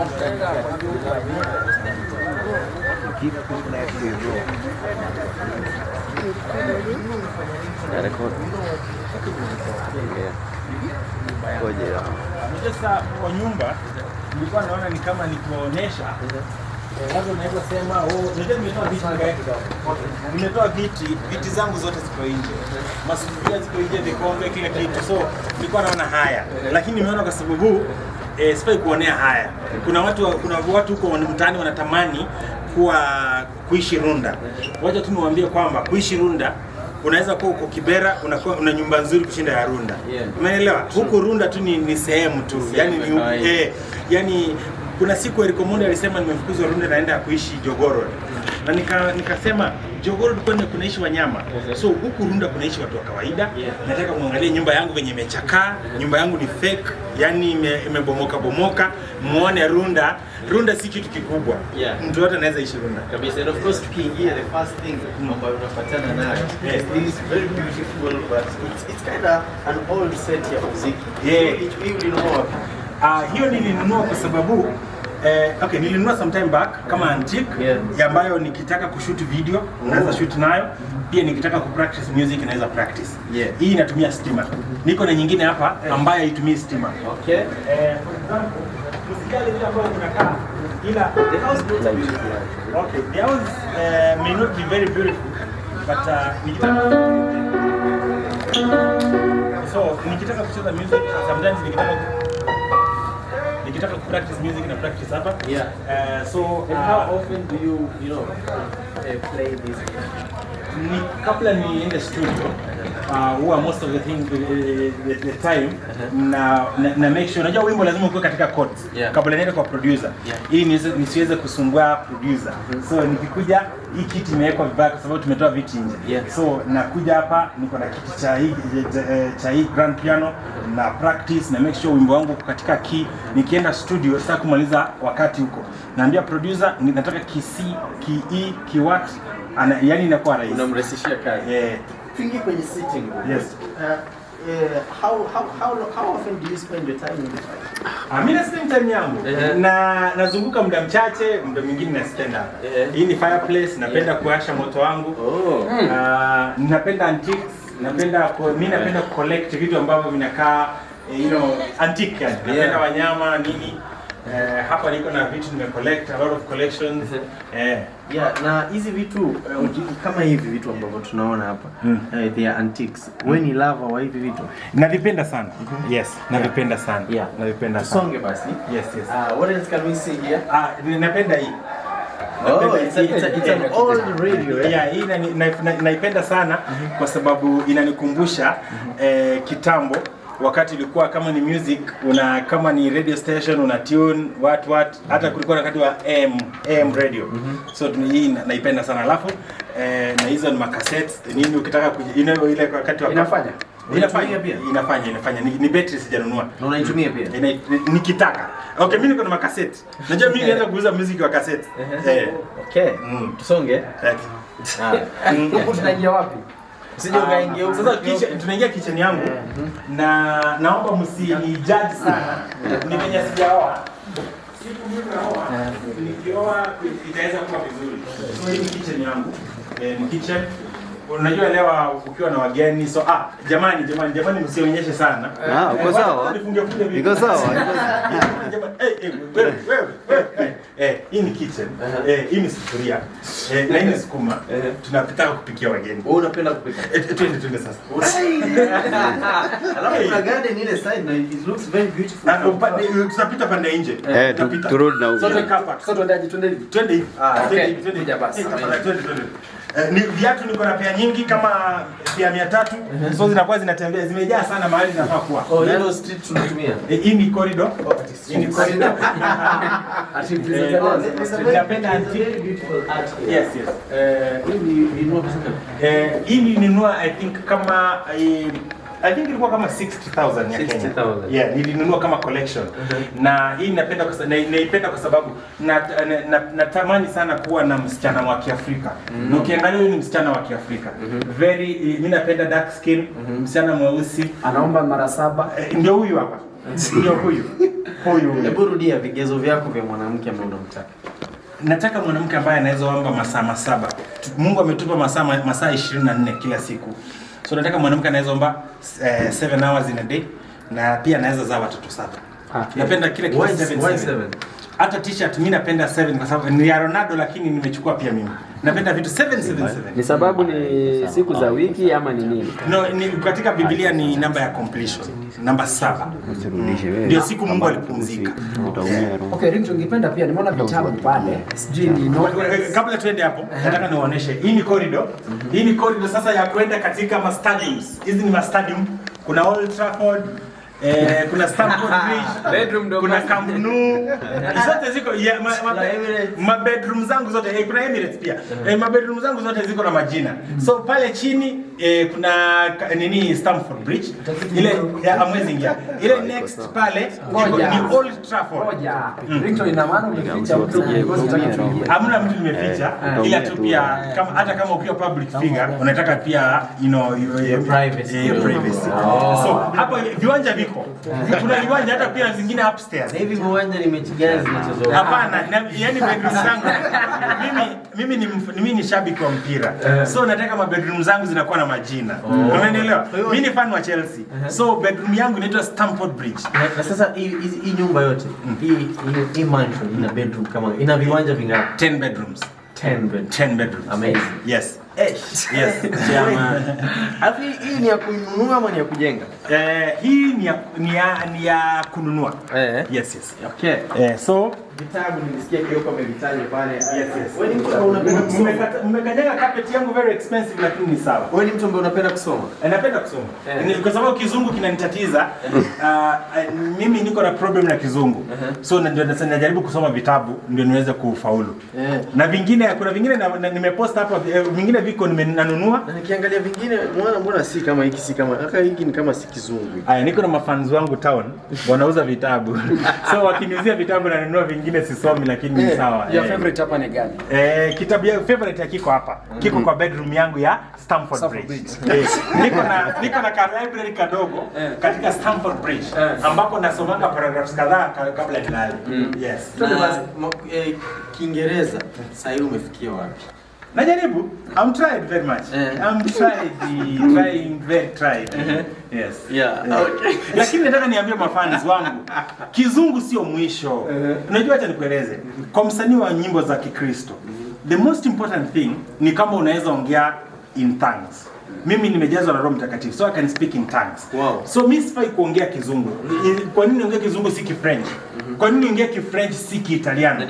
Keep pushing that to bro. Record. Yeah. Sasa kwa nyumba nilikuwa naona ni kama nikuonesha. Hapo naweza sema nimetoa viti zangu zote ziko nje. Masufuria ziko nje, vikombe, kila kitu. So nilikuwa naona haya. Lakini nimeona kwa sababu sifai kuonea haya. Kuna watu huko mtaani wanatamani kuishi Runda. Wacha tu niwaambie kwamba kuishi Runda unaweza kuwa uko Kibera, una nyumba nzuri kushinda ya Runda. Umeelewa? Huko Runda tu ni sehemu tu. Yani kuna siku Eric Omondi alisema nimefukuzwa Runda naenda kuishi Jogoro. Na nikasema Jogoro kwani kunaishi wanyama. So huku Runda kunaishi watu wa kawaida. Nataka muangalie nyumba yangu venye imechakaa, nyumba yangu ni fake, yani imebomoka. Muone Runda si kitu kikubwa. Mtu yote anaweza ishi Runda. Kabisa. And of course tukiingia, the first thing ambayo unapatana nayo is very beautiful, but it's kind of an old set ya muziki. Hiyo ulinunua wapi? Hiyo nilinunua kwa sababu nilinunua sometime back kama antique ambayo nikitaka kushoot video unaweza shoot nayo, pia nikitaka kupractice music naweza practice. Hii inatumia stima. Niko na nyingine hapa ambayo haitumii stima. For example, usikali ile ambayo unakaa ila the house looks beautiful. The house may not be very beautiful, but nikitaka kucheza music sometimes nikitaka practice music na practice hapa. And how often do you play this? Kabla niende studio, most of the time na make sure unajua wimbo lazima uwe katika chords kabla niende kwa producer ili nisiweze kusumbua producer. So nikikuja hii kiti imewekwa vibaya kwa sababu tumetoa viti nje. So nakuja hapa niko na kiti cha hii grand piano na practice na make sure wimbo wangu uko katika key. Nikienda studio sasa kumaliza wakati huko, naambia producer nataka ki C, ki E, ki what, yani inakuwa rahisi. Unamrahisishia kazi. Tuingie kwenye sitting room. Yes. How often do you spend your time in the fireplace? Mimi na spend time yangu nazunguka muda mchache, muda mwingine na spend hapa. Hii ni fireplace, napenda kuwasha moto wangu. Napenda antiques, mimi napenda collect vitu ambavyo vinakaa antique. Napenda wanyama nini. Hapa niko na vitu nimecollect, a lot of collections. Na hizi vitu kama hivi vitu ambavyo tunaona hapa they are antiques. Wewe ni lover wa hivi vitu? Navipenda sana. Yes, navipenda sana. Navipenda sana. Songe basi. Yes. What else can we see here? Napenda hii. It's an old radio. Hii naipenda sana kwa sababu inanikumbusha kitambo wakati ilikuwa kama ni music kama ni radio station una tune what hata kulikuwa wakati wa AM radio. So hii naipenda sana, alafu na hizo ni cassettes nini ukitaka ile wakati wa inafanya ni battery sijanunua na unaitumia pia nikitaka. Mimi niko na cassette, najua mimi naenda kuuza music wa cassette. Tusonge. Huko tunaingia wapi? Sasa tunaingia kitchen yangu na naomba msinijudge sana. Ni venye sijaoa. Siku mimi naoa, nikioa itaweza kuwa vizuri. So hii ni kitchen yangu. Ni kitchen. Unajua leo ukiwa na wageni, so jamani msionyeshe sana. Uko sawa? Niko sawa. Hii ni kitchen. Hii ni sufuria. Na hii ni sukuma. Tunapitaka kupikia wageni. Wewe unapenda kupika? Twende sasa. Alafu kuna garden ile side na it looks very beautiful. Tunapita pande nje. Turudi na huko. Sote kapa. Twende hivi. Twende basi. Twende. Ni viatu niko na pea nyingi kama pea 300. So zinakuwa zinatembea zimejaa sana mahali zinafaa kuwa. Yellow street tunatumia. Hii ni corridor. Hii ni corridor. Napenda beautiful art. Yes. Hii ni nunua I think kama ilikuwa kama 60,000 ya Kenya. Nilinunua kama collection. Na hii naipenda kwa sababu natamani sana kuwa na msichana wa Kiafrika. Na ukiangalia huyu ni msichana wa Kiafrika. Mimi napenda dark skin, msichana mweusi. Anaomba mara 7. Ndio huyu hapa. ndio huyu. Hebu rudia vigezo vyako vya mwanamke ambaye unamtaka. Nataka mwanamke ambaye anaweza omba masaa 7. Mungu ametupa masaa 24 kila siku. So nataka mwanamke anaweza omba 7 hours in a day na pia anaweza zaa watoto 7. Napenda kile kitu 7. Hata t-shirt mimi napenda 7 kwa sababu ni ya Ronaldo lakini nimechukua pia mimi. Napenda vitu 777. Ni sababu ni siku za wiki ama ni nini? No, ni katika Biblia ni namba ya completion. Namba 7. Ndio siku Mungu alipumzika. Okay, Ringtone ungependa pia nimeona vitabu pale. Sijui ni kabla tuende hapo, nataka niwaoneshe. Hii ni corridor. Hii ni corridor sasa ya kwenda katika stadiums. Hizi ni stadium. Kuna Old Trafford, kuna Stamford Bridge, kuna Camp Nou. Zote ziko ma bedroom zangu zote kuna Emirates pia. Ma bedroom zangu zote ziko na majina. So pale chini kuna nini Stamford Bridge. Ile amazing ya. Ile next pale ni Old Trafford. Ringtone ina maana umeficha mtu hamna mtu nimeficha ila tu pia kama hata kama ukiwa public figure unataka pia your privacy. So hapa viwanja viko. Kuna viwanja hata pia zingine upstairs. Na hivi viwanja ni mechi gani zinazozoea? Hapana, yani bedroom zangu mimi ni shabiki wa mpira. So nataka ma bedroom zangu zinakuwa na majina. Umeelewa? Mimi ni fan wa Chelsea. So bedroom yangu inaitwa Stamford Bridge. Na sasa hii nyumba yote, hii mansion ina bedroom kama ina viwanja vingapi? 10 bedrooms. 10 bedrooms. Amazing. Yes. Yes. Jamaa. Alafu hii ni ya kununua ama ni ya kujenga? Hii ni ya kununua. Yes. Okay. So vitabu nilisikia Kioko amevitaja pale. Yes. Wewe ni mtu ambaye unapenda kusoma? Mmekanyaga carpet yangu very expensive lakini ni sawa. Wewe ni mtu ambaye unapenda kusoma? Napenda kusoma. Kwa sababu kizungu kinanitatiza. Mimi niko na problem na kizungu. So najaribu kusoma vitabu ndio niweze kufaulu. Na vingine kuna vingine nimepost hapa vingine viko nimenunua. Na nikiangalia vingine mbona si kama hiki si kama hiki ni kama si kizungu. Niko na mafans wangu town wanauza vitabu. So wakiniuzia vitabu na ninunua vingine sisomi lakini ni sawa. Your favorite hapa ni gani? Kitabu ya favorite kiko hapa. Kiko kwa bedroom yangu ya Stamford Bridge. Niko na ka library kadogo katika Stamford Bridge ambapo nasomanga paragraphs kadhaa kabla nilale. Yes. Kiingereza sasa hivi umefikia wapi? Najaribu. I'm tried very much. Trying very tried. Yes. Yeah. Okay. Lakini nataka niambie mafans wangu, kizungu sio mwisho. Unajua acha nikueleze. Kwa msanii wa nyimbo za Kikristo, the most important thing ni kama unaweza ongea in tongues. Mimi nimejazwa na Roho Mtakatifu, so I can speak in tongues. Wow. So mimi sifai kuongea kizungu. Kwa nini niongee kizungu si Kifrench? Kwa nini niongee Kifrench si Kiitaliano?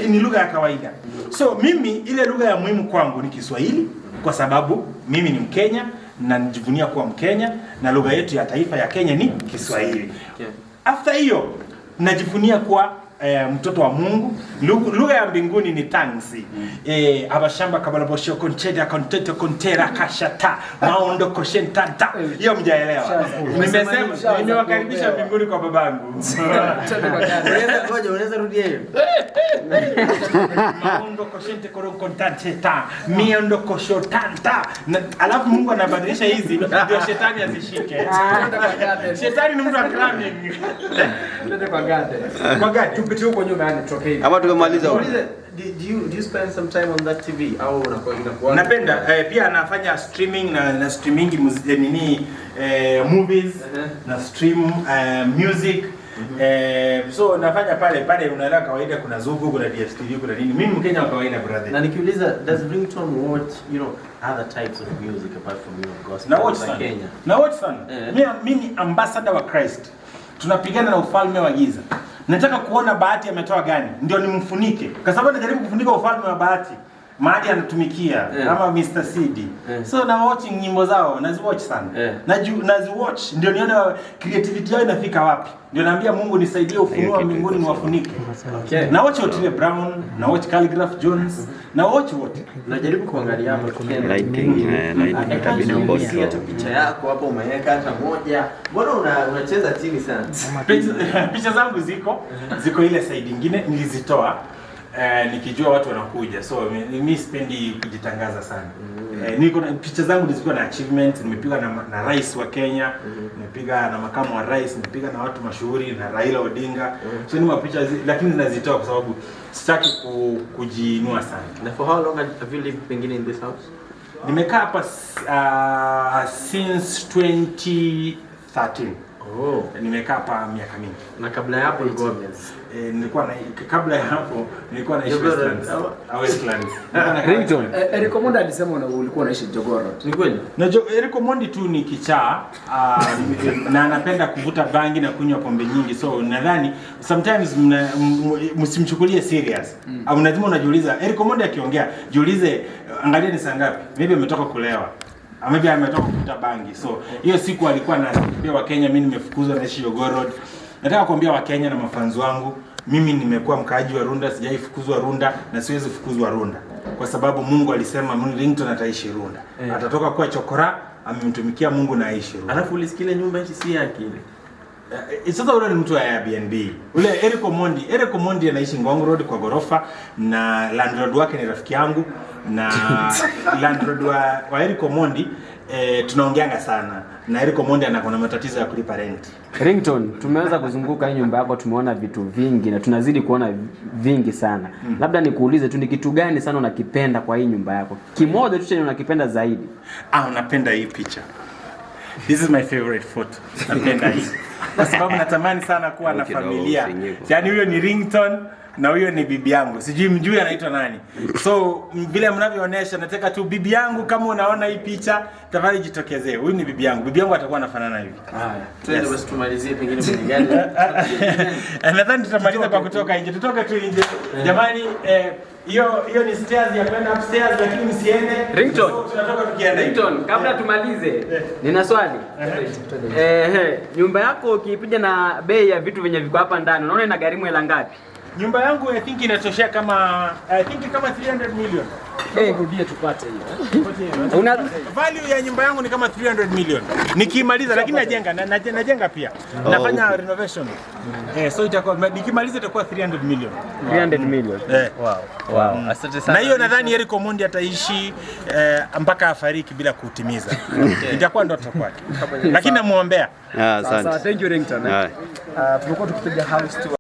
Ni lugha ya kawaida. So mimi ile lugha ya muhimu kwangu ni Kiswahili kwa sababu mimi ni Mkenya na najivunia kuwa Mkenya na lugha yetu ya taifa ya Kenya ni Kiswahili. After hiyo najivunia kuwa mtoto wa Mungu. Lugha ya mbinguni ni tongues. Abashamba kabalabosho koncheda konteto kontera kashata maondo koshentanta. Hiyo mjaelewa. Nimesema nimewakaribisha mbinguni kwa babangu. Unaweza rudia hiyo. Maondo koshente kontanta miondo koshotanta. Alafu Mungu anabadilisha hizi ndio shetani azishike. Shetani ni mtu wa climbing. Twende kwa gate. Kwa gate tupite huko nyuma yani tutoke hivi. Ama tumemaliza. Do you spend some time on that TV au unakuwa? Napenda pia anafanya streaming na streaming movies na stream music. So nafanya pale unaelewa kawaida kuna Zugu, kuna DSTV, kuna nini. Mimi Mkenya wa kawaida brother. Na nikiuliza does Ringtone watch, other types of music apart from gospel? Na watch sana. Kenya. Na watch sana. Mimi ni ambassador wa Christ. Tunapigana na ufalme wa giza. Nataka kuona Bahati ametoa gani ndio nimfunike. Kwa sababu najaribu kufunika ufalme wa Bahati. Mahali anatumikia kama Mr. CD. So na watching nyimbo zao naziwatch sana. Naziwatch ndio nione creativity yao inafika wapi. Ndio naambia Mungu nisaidie ufunuo wa mbinguni niwafunike. Okay. Na watch Otile Brown, na watch Calligraph Jones, na watch wote. Najaribu kuangalia hapo tukienda lighting itabidi ubosi hata picha yako hapo umeweka hata moja. Mbona unacheza chini sana? Picha zangu ziko ile side nyingine nilizitoa. nikijua watu wanakuja, so mimi sipendi kujitangaza sana. Niko na picha zangu zilikuwa na achievements, nimepiga na rais wa Kenya, nimepiga na makamu wa rais, nimepiga na watu mashuhuri na Raila Odinga. So ni mapicha lakini nazitoa kwa sababu sitaki kujiinua sana. Na for how long have you lived pengine in this house? Nimekaa hapa since 2013. Oh, nimekaa hapa miaka mingi. Na kabla ya hapo ulikuwa kabla ya hapo nilikuwa naishi Westlands. Ringtone. Eric Omondi alisema ulikuwa unaishi Jogoro. Ni kweli? Na Eric Omondi tu ni kichaa na anapenda kuvuta bangi na kunywa pombe nyingi, so nadhani sometimes msimchukulie serious. Au lazima unajiuliza Eric Omondi akiongea, jiulize angalia ni saa ngapi? Maybe ametoka kulewa. Maybe ametoka kuvuta bangi. So hiyo siku alikuwa anaambia Wakenya mimi nimefukuzwa naishi Jogoro. Nataka kuambia Wakenya na mafanzi wangu, mimi nimekuwa mkaaji wa Runda, sijaifukuzwa Runda na siwezi fukuzwa Runda. Kwa sababu Mungu alisema Ringtone ataishi Runda. Atatoka kwa chokora, amemtumikia Mungu na aishi Runda. Alafu ulisikia nyumba hii si yake ile. Sasa ule ni mtu wa Airbnb. Ule Eric Omondi anaishi Ngong Road kwa gorofa na landlord wake ni rafiki yangu na landlord wa Eric Omondi tunaongeanga sana. Na Eric Omondi anakuwa na matatizo ya kulipa rent. Ringtone, tumeweza kuzunguka hii nyumba yako, tumeona vitu vingi na tunazidi kuona vingi sana. Labda nikuulize tu, ni kitu gani sana unakipenda kwa hii nyumba yako? Kimoja tu chenye unakipenda zaidi. Unapenda hii picha. This is my favorite photo. Napenda hii. Kwa sababu natamani sana kuwa na familia. Yaani huyo ni Ringtone na huyo ni bibi yangu. Sijui mjui anaitwa nani. So vile mnavyoonyesha, nataka tu bibi yangu, kama unaona hii picha, tafadhali jitokezee. Huyu ni bibi yangu. Bibi yangu atakuwa anafanana hivi. Haya. Twende basi tumalizie pengine mwenye gani. Nadhani tutamaliza kwa kutoka nje. Tutoke tu nje. Jamani, hiyo ni stairs ya kwenda upstairs, lakini msiende. Ringtone, tunatoka tukienda. Ringtone, kabla tumalize, nina swali. Nyumba yako ukipiga na bei ya vitu venye viko hapa ndani, unaona ina gharimu hela ngapi? Nyumba yangu I think inatoshea kama 300 million. Rudie tupate hiyo. Una value ya nyumba yangu ni kama 300 million. Nikimaliza, lakini najenga pia. Nafanya renovation. So itakuwa nikimaliza itakuwa 300 million. 300 million. Wow. Asante sana. Na hiyo nadhani Eric Omondi ataishi mpaka afariki bila kutimiza. Itakuwa ndoto kwake. Lakini namuombea. Sasa thank you Ringtone. Tulikuwa tukipiga house tour